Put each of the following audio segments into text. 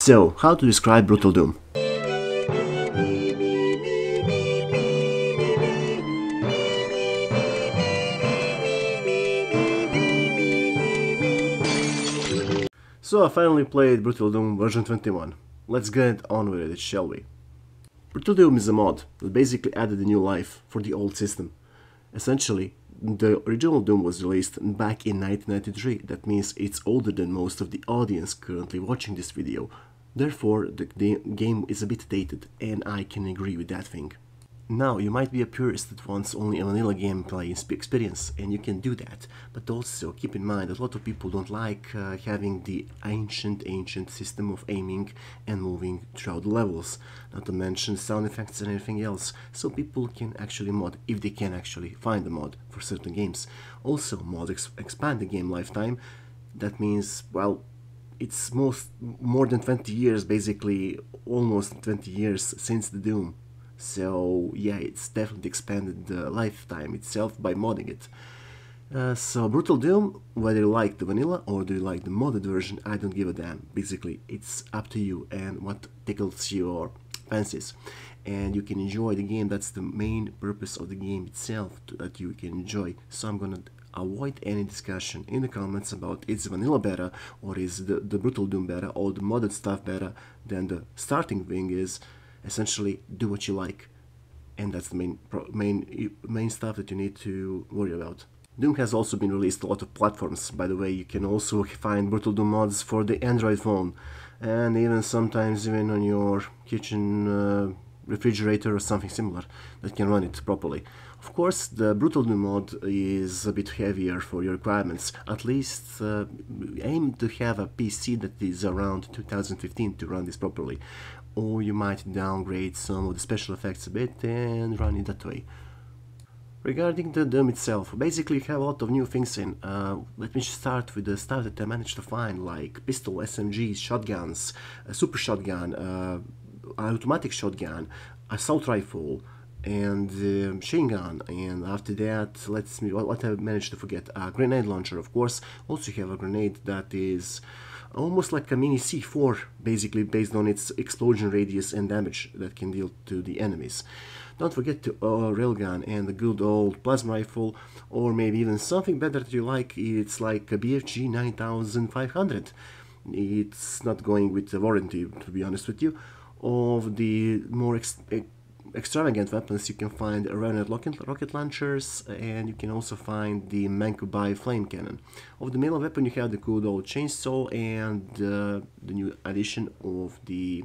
So, how to describe Brutal Doom? So I finally played Brutal Doom version 21. Let's get on with it, shall we? Brutal Doom is a mod that basically added a new life for the old system. Essentially, the original Doom was released back in 1993, that means it's older than most of the audience currently watching this video. Therefore, the game is a bit dated, and I can agree with that thing. Now, you might be a purist that wants only a vanilla gameplay experience, and you can do that, but also keep in mind that a lot of people don't like having the ancient system of aiming and moving throughout the levels, not to mention sound effects and everything else, so people can actually mod, if they can actually find a mod for certain games. Also, mods expand the game lifetime. That means, well, it's more than 20 years, basically almost 20 years since the Doom. So yeah, it's definitely expanded the lifetime itself by modding it. So Brutal Doom, whether you like the vanilla or do you like the modded version, I don't give a damn. Basically, it's up to you and what tickles your fancies. And you can enjoy the game. That's the main purpose of the game itself, that you can enjoy. So I'm gonna avoid any discussion in the comments about is vanilla better or is the Brutal Doom better or the modded stuff better than the starting thing is. Essentially, do what you like, and that's the main stuff that you need to worry about. Doom has also been released on a lot of platforms. By the way, you can also find Brutal Doom mods for the Android phone, and even sometimes even on your kitchen refrigerator or something similar that can run it properly. Of course, the Brutal Doom mod is a bit heavier for your requirements. At least aim to have a PC that is around 2015 to run this properly. Or you might downgrade some of the special effects a bit and run it that way. Regarding the Doom itself, basically you have a lot of new things in. Let me start with the stuff that I managed to find, like pistol, SMGs, shotguns, a super shotgun, automatic shotgun, assault rifle, and machine gun. And after that, what I managed to forget, a grenade launcher, of course. Also you have a grenade that is almost like a mini C4, basically based on its explosion radius and damage that can deal to the enemies. Don't forget the railgun and the good old plasma rifle, or maybe even something better that you like. It's like a BFG 9500. It's not going with the warranty, to be honest with you. Of the more extravagant weapons, you can find Rennet rocket launchers, and you can also find the Mankubai flame cannon. Of the melee weapon, you have the good old chainsaw and the new addition of the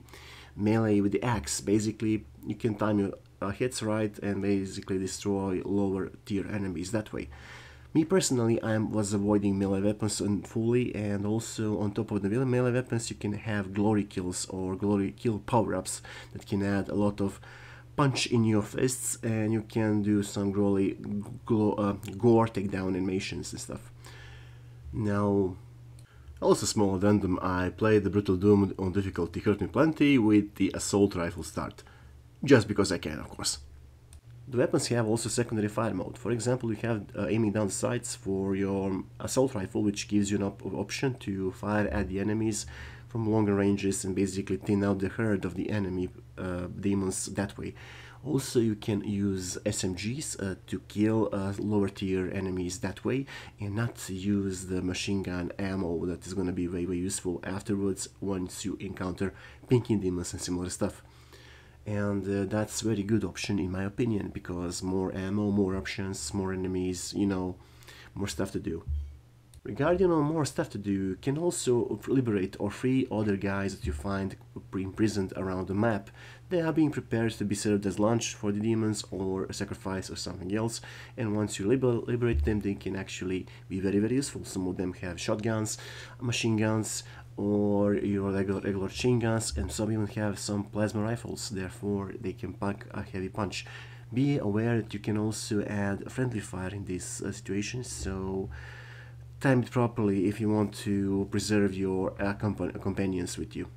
melee with the axe. Basically, you can time your hits right and basically destroy lower tier enemies that way. Me personally, I was avoiding melee weapons fully, and also on top of the melee weapons, you can have glory kills or glory kill power-ups that can add a lot of punch in your fists, and you can do some gore takedown animations and stuff. Now, also small addendum, I played the Brutal Doom on difficulty Hurt Me Plenty with the assault rifle start. Just because I can, of course. The weapons have also secondary fire mode. For example, you have aiming down sights for your assault rifle, which gives you an option to fire at the enemies from longer ranges and basically thin out the herd of the enemy demons that way. Also, you can use SMGs to kill lower tier enemies that way, and not use the machine gun ammo that is going to be way useful afterwards once you encounter pinky demons and similar stuff. And that's a very good option in my opinion, because more ammo, more options, more enemies, you know, more stuff to do. Regarding more stuff to do, you can also liberate or free other guys that you find imprisoned around the map. They are being prepared to be served as lunch for the demons or a sacrifice or something else, and once you liberate them, they can actually be very useful. Some of them have shotguns, machine guns, or your regular chain guns, and some even have some plasma rifles, therefore they can pack a heavy punch. Be aware that you can also add friendly fire in these situations, so time it properly if you want to preserve your companions with you.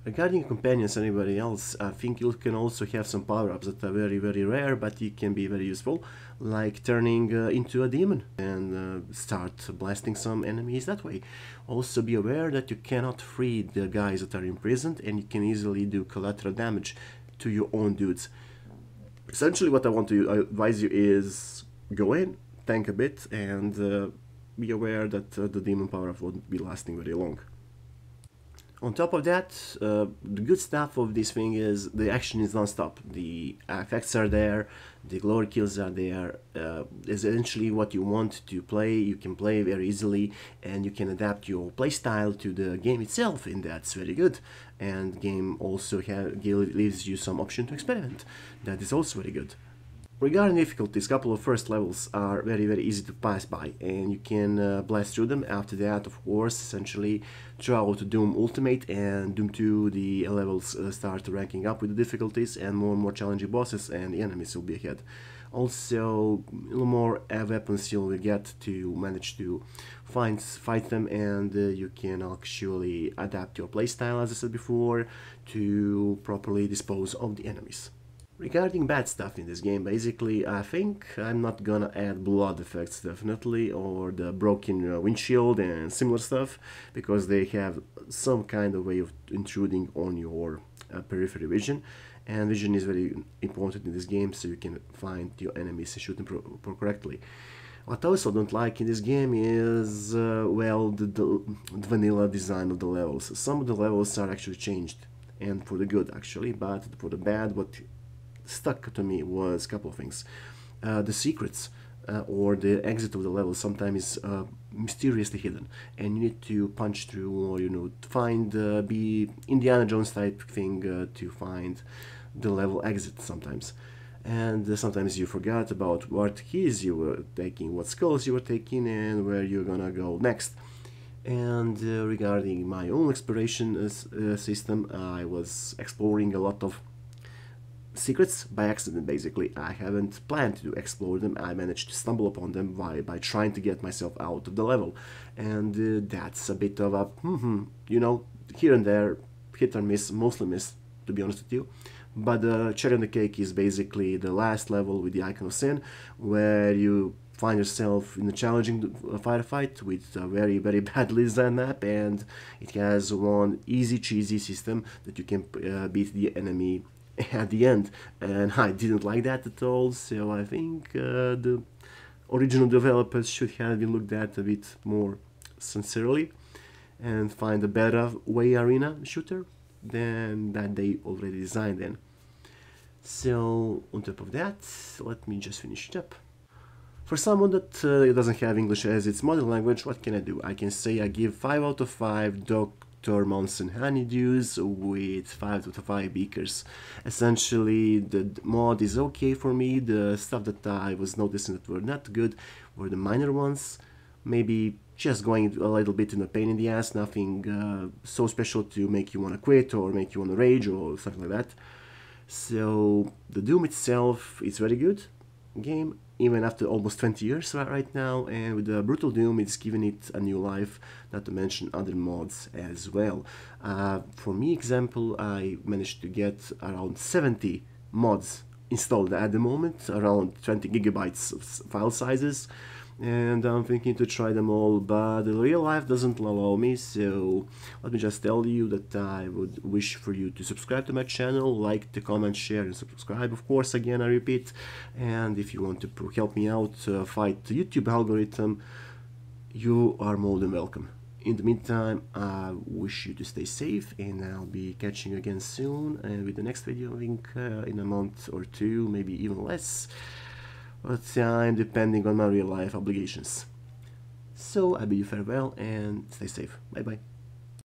Regarding companions, anybody else, I think you can also have some power-ups that are very, very rare, but it can be very useful, like turning into a demon and start blasting some enemies that way. Also be aware that you cannot free the guys that are imprisoned, and you can easily do collateral damage to your own dudes. Essentially, what I want to advise you is go in, tank a bit, and be aware that the demon power-up won't be lasting very long. On top of that, the good stuff of this thing is the action is non-stop. The effects are there, the glory kills are there. Essentially what you want to play, you can play very easily, and you can adapt your playstyle to the game itself, and that's very good. And the game also leaves you some option to experiment. That is also very good. Regarding difficulties, a couple of first levels are very, very easy to pass by, and you can blast through them. After that, of course, essentially try out Doom Ultimate, and Doom 2, the levels start ranking up with the difficulties, and more challenging bosses, and the enemies will be ahead. Also, a little more weapons you'll get to manage to fight them, and you can actually adapt your playstyle, as I said before, to properly dispose of the enemies. Regarding bad stuff in this game, basically, I think I'm not gonna add blood effects, definitely, or the broken windshield and similar stuff, because they have some kind of way of intruding on your peripheral vision, and vision is very important in this game, so you can find your enemies and shoot them correctly. What I also don't like in this game is, well, the vanilla design of the levels. Some of the levels are actually changed, and for the good, actually, but for the bad, what stuck to me was a couple of things. The secrets or the exit of the level sometimes is mysteriously hidden, and you need to punch through, or find be Indiana Jones type thing to find the level exit sometimes. And sometimes you forgot about what keys you were taking, what skulls you were taking, and where you're gonna go next. And regarding my own exploration system, I was exploring a lot of secrets by accident. Basically, I haven't planned to explore them. I managed to stumble upon them by trying to get myself out of the level, and that's a bit of a here and there, hit or miss, mostly miss, to be honest with you. But the cherry on the cake is basically the last level with the Icon of Sin, where you find yourself in a challenging firefight with a very, very badly designed map, and it has one easy cheesy system that you can beat the enemy at the end, and I didn't like that at all. So I think the original developers should have been looked at a bit more sincerely and find a better way arena shooter than that they already designed then. So on top of that, let me just finish it up. For someone that doesn't have English as its mother language, what can I do? I can say I give 5 out of 5 Dr. Monson honeydews with 5 out of 5 beakers. Essentially, the mod is okay for me. The stuff that I was noticing that were not good were the minor ones. Maybe just going a little bit in a pain in the ass, nothing so special to make you want to quit or make you want to rage or something like that. So the Doom itself is very good game, even after almost 20 years right now, and with the Brutal Doom it's given it a new life, not to mention other mods as well. For me, example, I managed to get around 70 mods installed at the moment, around 20 gigabytes of file sizes, and I'm thinking to try them all, but the real life doesn't allow me. So let me just tell you that I would wish for you to subscribe to my channel, like, to comment, share, and subscribe, of course, again I repeat. And if you want to help me out fight the YouTube algorithm, you are more than welcome. In the meantime, I wish you to stay safe, and I'll be catching you again soon, and with the next video, I think in a month or two, maybe even less, but time depending on my real life obligations. So I bid you farewell and stay safe. Bye bye.